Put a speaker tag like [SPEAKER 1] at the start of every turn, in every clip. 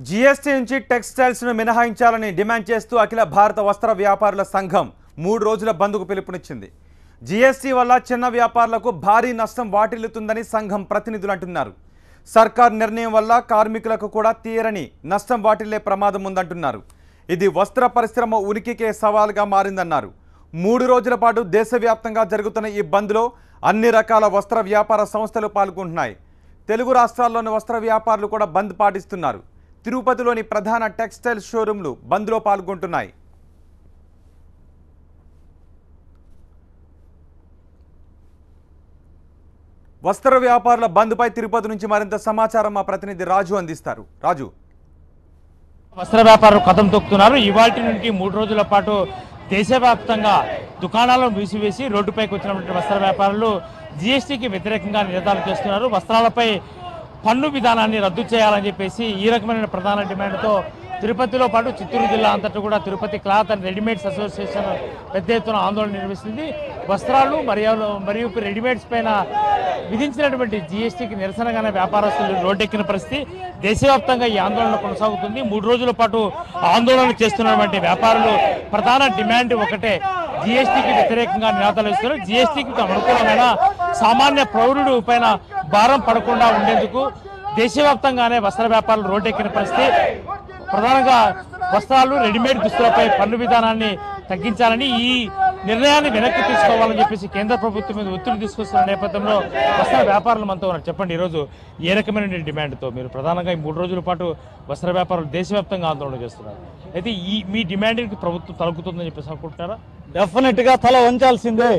[SPEAKER 1] GST నుంచి textiles ను మినహాయించాలని demand చేస్తూ అఖిల భారత వస్త్ర వ్యాపారుల సంఘం 3 రోజుల బంద్కు పిలుపునిచ్చింది. జీఎస్టీ వల్ల చిన్న వ్యాపారులకు భారీ నష్టం వాటిల్లుతుందని సంఘం ప్రతినిధులు అంటున్నారు. సర్కార్ నిర్ణయం వల్ల కార్మికులకు కూడా తీరని నష్టం వాటిల్లే ప్రమాదం ఉందంటున్నారు. ఇది వస్త్ర పరిశ్రమ ఉనికికే సవాల్గా మారిందన్నారు. 3 రోజుల పాటు దేశవ్యాప్తంగా జరుగుతున్న ఈ బంద్లో అన్ని రకాల వస్త్ర వ్యాపార సంస్థలు పాల్గొంటున్నాయి. తెలుగు రాష్ట్రాల్లోని వస్త్ర వ్యాపారులు కూడా బంద్ పాటిస్తున్నారు. తిరుపతిలోని ప్రధాన టెక్స్టైల్ షోరూంలు బంద్లో పాల్గొంటున్నాయి. వస్త్ర వ్యాపారుల బంద్పై తిరుపతి నుంచి మరింత సమాచారం మా ప్రతినిధి రాజు అందిస్తారు. రాజు,
[SPEAKER 2] వస్త్ర వ్యాపారులు కథం తొక్కుతున్నారు. ఇవాల్టి నుండి 3 రోజుల పాటు దేశవ్యాప్తంగా దుకాణాలను మూసివేసి రోడ్డుపైకి వచ్చినటువంటి వస్త్ర వ్యాపారులు జీఎస్టీకి వ్యతిరేకంగా నినాదాలు చేస్తున్నారు. వస్త్రాలపై పన్ను విధానాన్ని రద్దు చేయాలని చెప్పేసి ఈ రకమైన ప్రధాన డిమాండ్తో తిరుపతిలో పాటు చిత్తూరు జిల్లా అంతటా కూడా Tirupati cloth and readymades association పెద్ద ఎత్తున ఆందోళన నిర్వహిస్తుంది. వస్త్రాలు మరియు రెడీమేడ్స్ పైన విధించినటువంటి జీఎస్టీకి నిరసనగానే వ్యాపారస్తులు రోడ్డెక్కిన పరిస్థితి. దేశవ్యాప్తంగా ఈ ఆందోళన కొనసాగుతుంది. 3 రోజుల పాటు ఆందోళన చేస్తున్నటువంటి వ్యాపారులు ప్రధాన డిమాండ్ ఒకటే, జీఎస్టీకి వ్యతిరేకంగా నినాదాలు ఇస్తున్నారు. జీఎస్టీకి అనుకూలమైన సామాన్య పౌరుడు పైన భారం పడకుండా ఉండేందుకు దేశవ్యాప్తంగానే వస్త్ర వ్యాపారులు రోడ్డెక్కిన పరిస్థితి. ప్రధానంగా వస్త్రాలు రెడీమేడ్ దుస్తులపై పన్ను విధానాన్ని తగ్గించాలని, ఈ నిర్ణయాన్ని వెనక్కి తీసుకోవాలని చెప్పేసి కేంద్ర ప్రభుత్వం మీద ఒత్తిడి తీసుకొస్తున్న నేపథ్యంలో వస్త్ర వ్యాపారులు మనతో ఉన్నారు. చెప్పండి, ఈరోజు ఏ రకమైన డిమాండ్తో మీరు ప్రధానంగా ఈ 3 రోజుల పాటు వస్త్ర వ్యాపారులు దేశవ్యాప్తంగా ఆందోళన చేస్తున్నారు? అయితే మీ డిమాండ్కి ప్రభుత్వం తలుగుతుందని చెప్పేసి అనుకుంటున్నారా?
[SPEAKER 3] డెఫినెట్గా తల వంచాల్సిందే.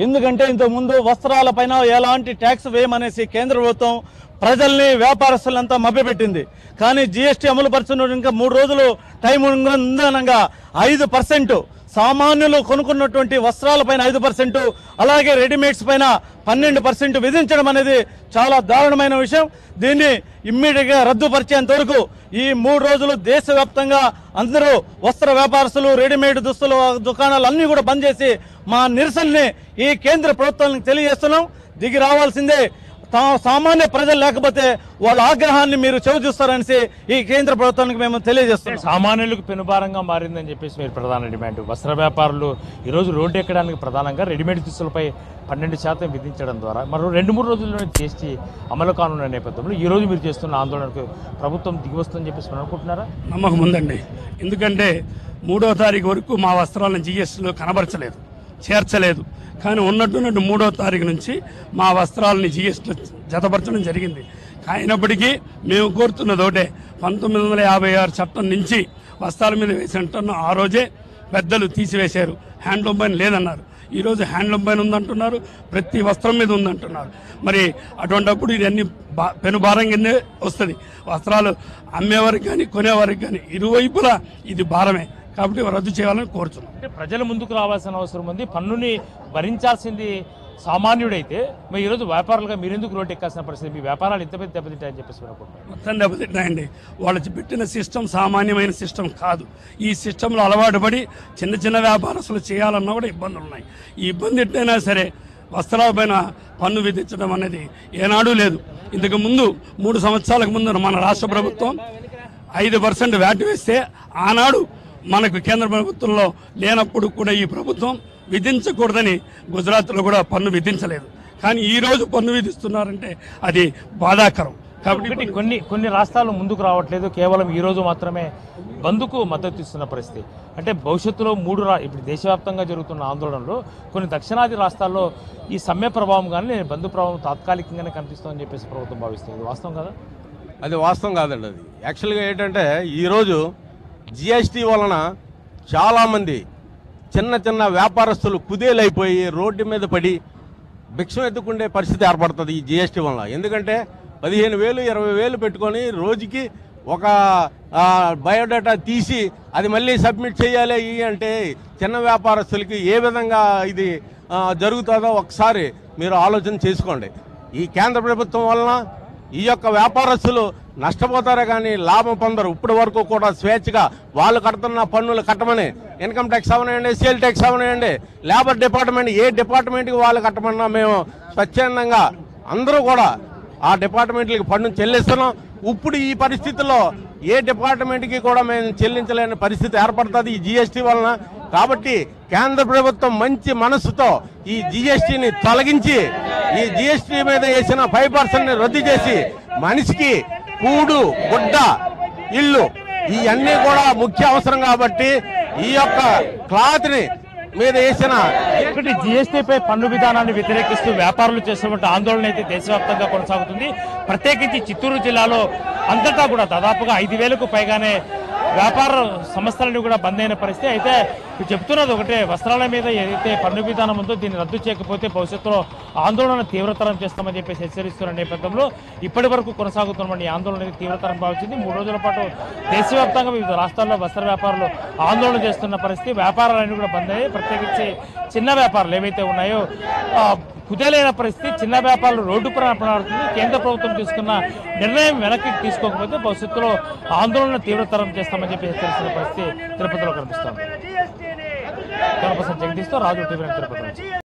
[SPEAKER 3] ఎందుకంటే ఇంతకుముందు వస్త్రాలపైన ఎలాంటి ట్యాక్స్ వేయమనేసి కేంద్ర ప్రభుత్వం ప్రజల్ని వ్యాపారస్తులంతా మభ్యపెట్టింది. కానీ జీఎస్టీ అమలు పరుచున్న ఇంకా 3 రోజులు టైం ఉందనగా 5% సామాన్యులు కొనుక్కున్నటువంటి వస్త్రాలపైన 5%, అలాగే రెడీమేడ్స్ పైన 12% విధించడం అనేది చాలా దారుణమైన విషయం. దీన్ని ఇమ్మీడియట్గా రద్దుపరిచేంత వరకు ఈ 3 రోజులు దేశవ్యాప్తంగా అందరూ వస్త్ర వ్యాపారస్తులు, రెడీమేడ్ దుకాణాలు అన్నీ కూడా బంద్ చేసి మా నిరసనని ఈ కేంద్ర ప్రభుత్వానికి తెలియజేస్తున్నాం. దిగి రావాల్సిందే. సామాన్య ప్రజలు లేకపోతే వాళ్ళ ఆగ్రహాన్ని మీరు చెవి చూస్తారనేసి ఈ కేంద్ర ప్రభుత్వానికి మేము తెలియజేస్తున్నాం.
[SPEAKER 2] సామాన్యులకు పెనుభారంగా మారిందని చెప్పేసి మీరు ప్రధాన డిమాండ్. వస్త్ర వ్యాపారులు ఈరోజు రోడ్డు ఎక్కడానికి ప్రధానంగా రెడీమేడ్ దుస్తులపై 12% విధించడం ద్వారా మరో 2-3 రోజుల్లోనే జీఎస్టీ అమలు కానున్న నేపథ్యంలో ఈ రోజు మీరు చేస్తున్న ఆందోళనకు ప్రభుత్వం దిగివస్తుందని చెప్పేసి అనుకుంటున్నారా?
[SPEAKER 4] నమ్మకం ఉందండి. ఎందుకంటే 3వ తారీఖు వరకు మా వస్త్రాలను జీఎస్టీలో కనబరచలేదు, చేర్చలేదు. కానీ ఉన్నట్టు 3వ తారీఖు నుంచి మా వస్త్రాలని జీఎస్టీలో జతపరచడం జరిగింది. అయినప్పటికీ మేము కోరుతున్నది ఒకటే, 1956 చట్టం నుంచి వస్త్రాల మీద వేసిన టన్ను ఆ రోజే పెద్దలు తీసివేశారు. హ్యాండ్లూమ్ పైన లేదన్నారు. ఈరోజు హ్యాండ్లూమ్ పైన ఉందంటున్నారు, ప్రతి వస్త్రం మీద ఉందంటున్నారు. మరి అటువంటిప్పుడు ఇవన్నీ పెనుభారం కిందే వస్తుంది. వస్త్రాలు అమ్మేవారికి కానీ కొనేవారికి కానీ ఇరువైపులా ఇది భారమే. కాబట్టి రద్దు చేయాలని కోరుతున్నాం.
[SPEAKER 2] అంటే ప్రజల ముందుకు రావాల్సిన అవసరం ఉంది. పన్నుని భరించాల్సింది సామాన్యుడైతే మరి ఈరోజు వ్యాపారులుగా మీరెందుకు రోడ్డు ఎక్కాల్సిన పరిస్థితి? మీ వ్యాపారాలు ఎంత పెద్ద దెబ్బతింటాయని చెప్పేసి
[SPEAKER 4] మొత్తం దెబ్బతింటాయండి. వాళ్ళు పెట్టిన సిస్టమ్ సామాన్యమైన సిస్టమ్ కాదు. ఈ సిస్టంలో అలవాటు పడి చిన్న వ్యాపారస్తులు చేయాలన్నా కూడా ఇబ్బందులు ఉన్నాయి. ఈ ఇబ్బంది ఎట్టయినా సరే వస్త్రాల పైన పన్ను విధించడం అనేది ఏనాడు లేదు. ఇంతకు ముందు 3 సంవత్సరాలకు ముందు మన రాష్ట్ర ప్రభుత్వం 5% వ్యాట్ వేస్తే ఆనాడు మనకు కేంద్ర ప్రభుత్వంలో లేనప్పుడు కూడా ఈ ప్రభుత్వం విధించకూడదని గుజరాత్లో కూడా పన్ను విధించలేదు. కానీ ఈ రోజు పన్ను విధిస్తున్నారంటే అది బాధాకరం. కాబట్టి
[SPEAKER 2] కొన్ని రాష్ట్రాలు ముందుకు రావట్లేదు, కేవలం ఈ రోజు మాత్రమే బంద్కు మద్దతు ఇస్తున్న పరిస్థితి. అంటే భవిష్యత్తులో ఇప్పుడు దేశవ్యాప్తంగా జరుగుతున్న ఆందోళనలో కొన్ని దక్షిణాది రాష్ట్రాల్లో ఈ సమ్మె ప్రభావం కానీ బంద్ ప్రభావం తాత్కాలికంగానే కనిపిస్తుందని చెప్పేసి ప్రభుత్వం భావిస్తుంది. వాస్తవం కదా?
[SPEAKER 5] అది వాస్తవం కాదండి. అది యాక్చువల్గా ఏంటంటే ఈరోజు జిఎస్టీ వలన చాలామంది చిన్న వ్యాపారస్తులు కుదేలైపోయి రోడ్డు మీద పడి భిక్షం ఎత్తుకుండే పరిస్థితి ఏర్పడుతుంది ఈ జిఎస్టీ వలన. ఎందుకంటే 15,000 20,000 పెట్టుకొని రోజుకి ఒక బయోడేటా తీసి అది మళ్ళీ సబ్మిట్ చేయాలి అంటే చిన్న వ్యాపారస్తులకి ఏ విధంగా ఇది జరుగుతుందో ఒకసారి మీరు ఆలోచన చేసుకోండి. ఈ కేంద్ర ప్రభుత్వం వలన ఈ యొక్క వ్యాపారస్తులు నష్టపోతారే కానీ లాభం పొందరు. ఇప్పటి వరకు కూడా స్వేచ్ఛగా వాళ్ళు కడుతున్న పన్నులు కట్టమని, ఇన్కమ్ ట్యాక్స్ అవనివ్వండి, సేల్ ట్యాక్స్ అవనివ్వండి, లేబర్ డిపార్ట్మెంట్ ఏ డిపార్ట్మెంట్కి వాళ్ళు కట్టమన్నా మేము స్వచ్ఛందంగా అందరూ కూడా ఆ డిపార్ట్మెంట్లకి పన్ను చెల్లిస్తున్నాం. ఇప్పుడు ఈ పరిస్థితుల్లో ఏ డిపార్ట్మెంట్కి కూడా మేము చెల్లించలేని పరిస్థితి ఏర్పడుతుంది ఈ జిఎస్టీ వలన. కాబట్టి కేంద్ర ప్రభుత్వం మంచి మనస్సుతో ఈ జిఎస్టీని తొలగించి ఈ జిఎస్టీ మీద వేసిన 5% రద్దు చేసి మనిషికి కూడు గుడ్డ ఇల్లు ఇవన్నీ కూడా ముఖ్య అవసరం. కాబట్టి ఈ యొక్క క్లాత్ని మీద వేసిన
[SPEAKER 2] ఒకటి జీఎస్టీపై పన్ను విధానాన్ని వ్యతిరేకిస్తూ వ్యాపారులు చేస్తున్నటువంటి ఆందోళన అయితే దేశవ్యాప్తంగా కొనసాగుతుంది. ప్రత్యేకించి చిత్తూరు జిల్లాలో అంతటా కూడా దాదాపుగా 5,000కు పైగానే వ్యాపార సంస్థలన్నీ కూడా బంద్ అయిన పరిస్థితి. అయితే చెప్తున్నది ఒకటే, వస్త్రాల మీద ఏదైతే పన్ను విధానం ఉందో దీన్ని రద్దు చేయకపోతే భవిష్యత్తులో ఆందోళన తీవ్రతరం చేస్తామని చెప్పేసి హెచ్చరిస్తున్న నేపథ్యంలో ఇప్పటి వరకు కొనసాగుతున్న ఈ ఆందోళన అనేది తీవ్రతరం భావించింది. 3 రోజుల పాటు దేశవ్యాప్తంగా వివిధ రాష్ట్రాల్లో వస్త్ర వ్యాపారులు ఆందోళన చేస్తున్న పరిస్థితి. వ్యాపారాలన్నీ కూడా బంద్ అయ్యాయి. ప్రత్యేకించి చిన్న వ్యాపారాలు ఏవైతే ఉన్నాయో కుదేలైన పరిస్థితి. చిన్న వ్యాపారులు రోడ్డు పడుతుంది. కేంద్ర ప్రభుత్వం తీసుకున్న నిర్ణయం వెనక్కి తీసుకోకపోతే భవిష్యత్తులో ఆందోళన తీవ్రతరం చేస్తామని చెప్పి హెచ్చరిస్తున్న పరిస్థితి తిరుపతిలో కనిపిస్తోంది. జగదీష్తో రాజు టీవీ తిరుపతి.